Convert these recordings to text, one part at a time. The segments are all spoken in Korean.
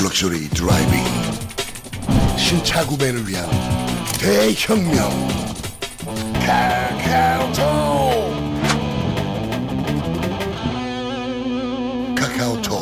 럭셔리 드라이빙, 신차 구매를 위한 대혁명 카카오톡.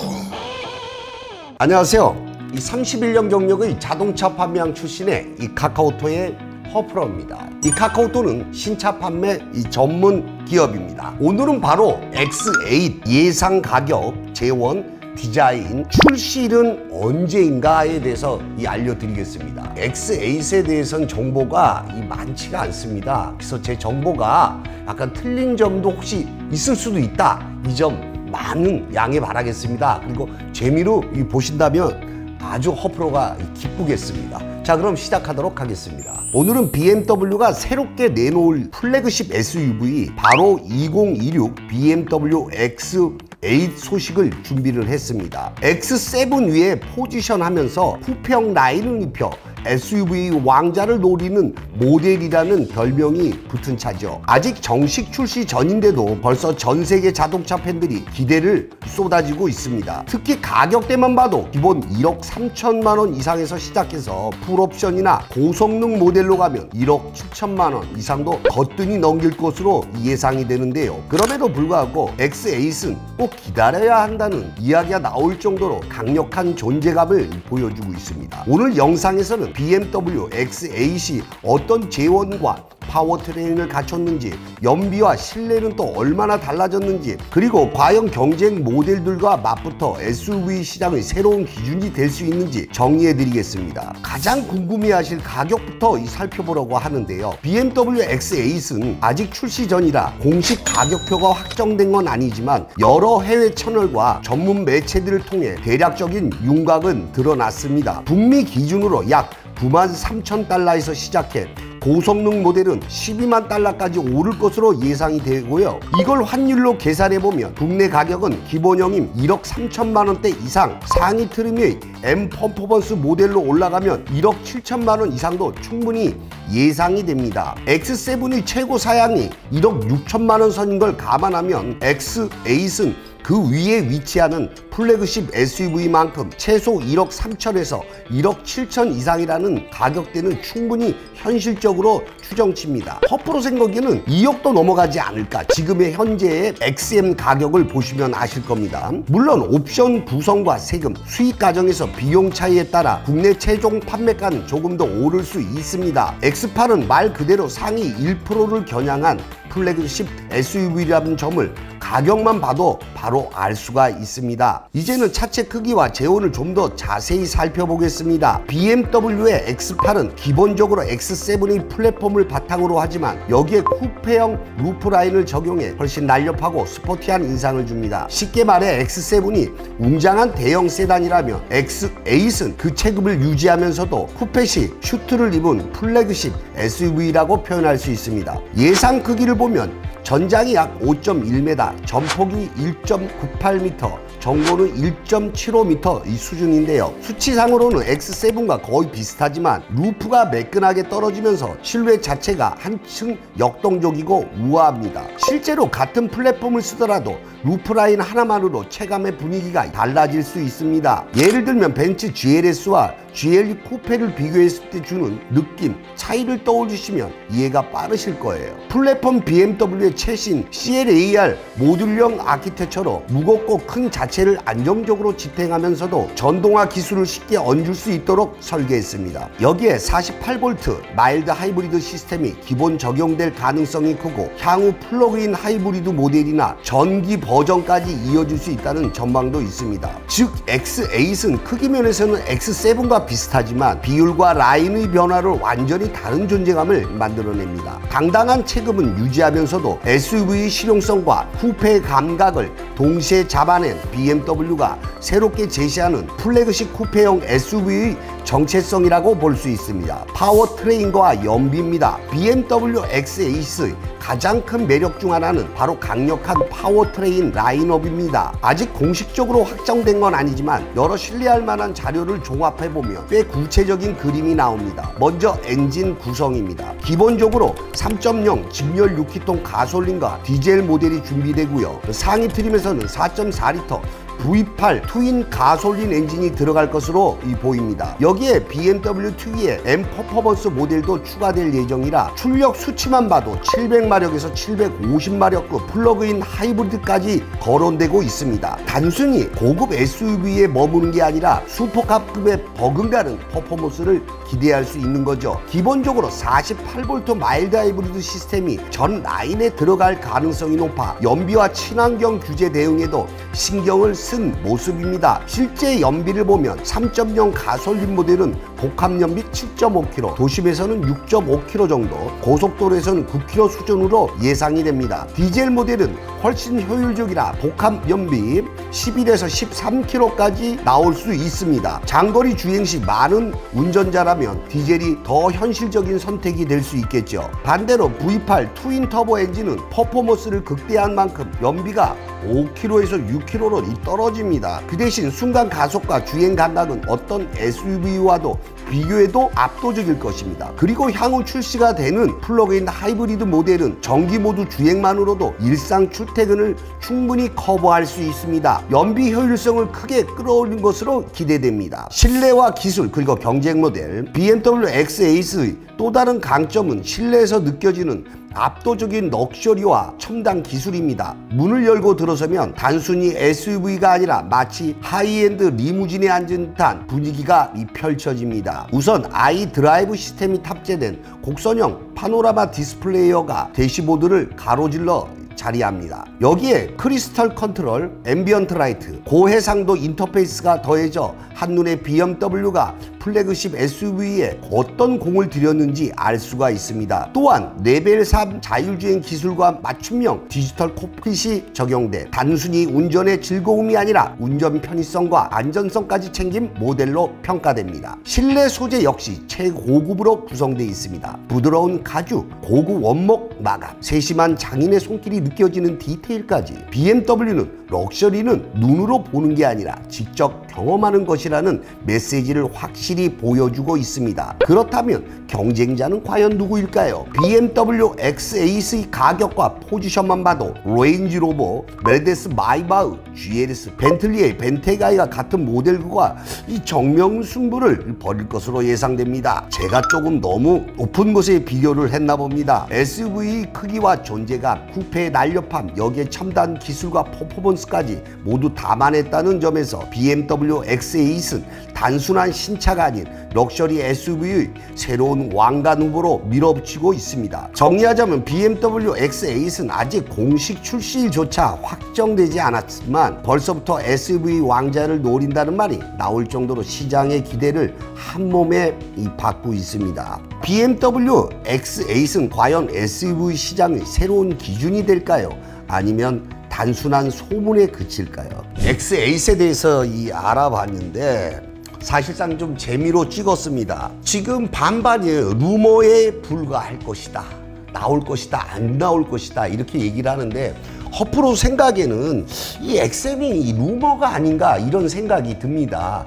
안녕하세요. 이 31년 경력의 자동차 판매왕 출신의 이 카카오톡의 허프로입니다. 이 카카오톡은 신차 판매 전문 기업입니다. 오늘은 바로 X8 예상 가격, 재원, 디자인, 출시일은 언제인가에 대해서 알려드리겠습니다. X8에 대해서는 정보가 많지가 않습니다. 그래서 제 정보가 약간 틀린 점도 혹시 있을 수도 있다. 이 점 많은 양해 바라겠습니다. 그리고 재미로 보신다면 아주 허프로가 기쁘겠습니다. 자, 그럼 시작하도록 하겠습니다. 오늘은 BMW가 새롭게 내놓을 플래그십 SUV 바로 2026 BMW X8 소식을 준비를 했습니다. X7 위에 포지션하면서 후평 라인을 입혀 SUV 왕자를 노리는 모델이라는 별명이 붙은 차죠. 아직 정식 출시 전인데도 벌써 전 세계 자동차 팬들이 기대를 쏟아지고 있습니다. 특히 가격대만 봐도 기본 1억 3천만 원 이상에서 시작해서 풀옵션이나 고성능 모델로 가면 1억 7천만 원 이상도 거뜬히 넘길 것으로 예상이 되는데요. 그럼에도 불구하고 X8은 꼭 기다려야 한다는 이야기가 나올 정도로 강력한 존재감을 보여주고 있습니다. 오늘 영상에서는 BMW X8이 어떤 재원과 파워트레인을 갖췄는지, 연비와 실내는 또 얼마나 달라졌는지, 그리고 과연 경쟁 모델들과 맞붙어 SUV 시장의 새로운 기준이 될 수 있는지 정리해 드리겠습니다. 가장 궁금해하실 가격부터 살펴보려고 하는데요. BMW X8은 아직 출시 전이라 공식 가격표가 확정된 건 아니지만 여러 해외 채널과 전문 매체들을 통해 대략적인 윤곽은 드러났습니다. 북미 기준으로 약 93,000달러에서 시작해 고성능 모델은 12만 달러까지 오를 것으로 예상이 되고요. 이걸 환율로 계산해보면 국내 가격은 기본형인 1억 3천만 원대 이상, 상위 트림의 M 퍼포먼스 모델로 올라가면 1억 7천만 원 이상도 충분히 예상이 됩니다. X7의 최고 사양이 1억 6천만 원 선인 걸 감안하면 X8은 그 위에 위치하는 플래그십 SUV만큼 최소 1억 3천에서 1억 7천 이상이라는 가격대는 충분히 현실적으로 추정치입니다. 허프로 생각에는 2억도 넘어가지 않을까. 지금의 현재의 XM 가격을 보시면 아실 겁니다. 물론 옵션 구성과 세금, 수익 과정에서 비용 차이에 따라 국내 최종 판매가는 조금 더 오를 수 있습니다. X8은 말 그대로 상위 1%를 겨냥한 플래그십 SUV라는 점을 가격만 봐도 바로 알 수가 있습니다. 이제는 차체 크기와 재원을 좀 더 자세히 살펴보겠습니다. BMW의 X8은 기본적으로 X7의 플랫폼을 바탕으로 하지만 여기에 쿠페형 루프라인을 적용해 훨씬 날렵하고 스포티한 인상을 줍니다. 쉽게 말해 X7이 웅장한 대형 세단이라면 X8은 그 체급을 유지하면서도 쿠페식 슈트를 입은 플래그십 SUV라고 표현할 수 있습니다. 예상 크기를 보면 전장이 약 5.1m, 전폭이 1.98m, 전고는 1.75m 이 수준인데요. 수치상으로는 X7과 거의 비슷하지만 루프가 매끈하게 떨어지면서 실루엣 자체가 한층 역동적이고 우아합니다. 실제로 같은 플랫폼을 쓰더라도 루프 라인 하나만으로 체감의 분위기가 달라질 수 있습니다. 예를 들면 벤츠 GLS와 GLE 쿠페를 비교했을 때 주는 느낌, 차이를 떠올리시면 이해가 빠르실 거예요. 플랫폼 BMW의 최신 CLAR 모듈형 아키텍처로 무겁고 큰 자체를 안정적으로 지탱하면서도 전동화 기술을 쉽게 얹을 수 있도록 설계했습니다. 여기에 48V 마일드 하이브리드 시스템이 기본 적용될 가능성이 크고 향후 플러그인 하이브리드 모델이나 전기 버전까지 이어질 수 있다는 전망도 있습니다. 즉 X8은 크기 면에서는 X7과 비슷하지만 비율과 라인의 변화를 완전히 다른 존재감을 만들어냅니다. 당당한 체급은 유지하면서도 SUV의 실용성과 쿠페의 감각을 동시에 잡아낸 BMW가 새롭게 제시하는 플래그십 쿠페형 SUV의 정체성이라고 볼 수 있습니다. 파워트레인과 연비입니다. BMW X8의 가장 큰 매력 중 하나는 바로 강력한 파워트레인 라인업입니다. 아직 공식적으로 확정된 건 아니지만 여러 신뢰할 만한 자료를 종합해보면 꽤 구체적인 그림이 나옵니다. 먼저 엔진 구성입니다. 기본적으로 3.0 직렬 6기통 가솔린과 디젤 모델이 준비되고요. 상위 트림에서는 4.4리터 V8 트윈 가솔린 엔진이 들어갈 것으로 보입니다. 여기에 BMW 특유의 M 퍼포먼스 모델도 추가될 예정이라 출력 수치만 봐도 700마력에서 750마력급 플러그인 하이브리드까지 거론되고 있습니다. 단순히 고급 SUV에 머무는 게 아니라 슈퍼캅급의 버금가는 퍼포먼스를 기대할 수 있는 거죠. 기본적으로 48V 마일드 하이브리드 시스템이 전 라인에 들어갈 가능성이 높아 연비와 친환경 규제 대응에도 신경을 쓴 모습입니다. 실제 연비를 보면 3.0 가솔린 모델은 복합 연비 7.5km, 도심에서는 6.5km 정도, 고속도로에서는 9km 수준으로 예상이 됩니다. 디젤 모델은 훨씬 효율적이라 복합 연비 11에서 13km까지 나올 수 있습니다. 장거리 주행 시 많은 운전자라면 디젤이 더 현실적인 선택이 될 수 있겠죠. 반대로 V8 트윈 터보 엔진은 퍼포먼스를 극대화한 만큼 연비가 5km에서 6km로 떨어집니다. 그 대신 순간 가속과 주행 감각은 어떤 SUV와도 비교해도 압도적일 것입니다. 그리고 향후 출시가 되는 플러그인 하이브리드 모델은 전기 모드 주행만으로도 일상 출퇴근을 충분히 커버할 수 있습니다. 연비 효율성을 크게 끌어올린 것으로 기대됩니다. 실내와 기술 그리고 경쟁 모델 BMW X-Ace의 또 다른 강점은 실내에서 느껴지는 압도적인 럭셔리와 첨단 기술입니다. 문을 열고 들어서면 단순히 SUV가 아니라 마치 하이엔드 리무진에 앉은 듯한 분위기가 펼쳐집니다. 우선 아이드라이브 시스템이 탑재된 곡선형 파노라마 디스플레이어가 대시보드를 가로질러 자리합니다. 여기에 크리스털 컨트롤, 앰비언트 라이트, 고해상도 인터페이스가 더해져 한눈에 BMW가 플래그십 SUV에 어떤 공을 들였는지 알 수가 있습니다. 또한 레벨 3 자율주행 기술과 맞춤형 디지털 콕핏이 적용돼 단순히 운전의 즐거움이 아니라 운전 편의성과 안전성까지 챙긴 모델로 평가됩니다. 실내 소재 역시 최고급으로 구성되어 있습니다. 부드러운 가죽, 고급 원목 마감, 세심한 장인의 손길이 느껴지는 디테일까지 BMW는 럭셔리는 눈으로 보는 게 아니라 직접 경험하는 것이라는 메시지를 확실히 보여주고 있습니다. 그렇다면 경쟁자는 과연 누구일까요? BMW X-Ace의 가격과 포지션만 봐도 레인지로버, 메르세데스 마이바흐, GLS, 벤틀리의 벤테가이가 같은 모델과 이 정명승부를 벌일 것으로 예상됩니다. 제가 조금 너무 높은 곳에 비교를 했나 봅니다. SUV 크기와 존재감, 쿠페의 날렵함, 여기에 첨단 기술과 퍼포먼스까지 모두 담아냈다는 점에서 BMW X-Ace는 단순한 신차가 아닌 럭셔리 SUV의 새로운 왕관 후보로 밀어붙이고 있습니다. 정리하자면 BMW X-Ace는 아직 공식 출시일조차 확정되지 않았지만 벌써부터 SUV 왕자를 노린다는 말이 나올 정도로 시장의 기대를 한몸에 받고 있습니다. BMW X-Ace는 과연 SUV 시장의 새로운 기준이 될까요? 아니면 단순한 소문에 그칠까요? X-Ace에 대해서 알아봤는데 사실상 좀 재미로 찍었습니다. 지금 반반이에요. 루머에 불과할 것이다, 나올 것이다, 안 나올 것이다, 이렇게 얘기를 하는데 허프로 생각에는 이 XM이 루머가 아닌가 이런 생각이 듭니다.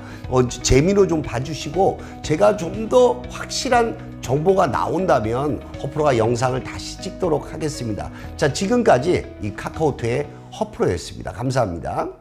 재미로 좀 봐주시고 제가 좀 더 확실한 정보가 나온다면 허프로가 영상을 다시 찍도록 하겠습니다. 자, 지금까지 이 카카오톡의 허프로였습니다. 감사합니다.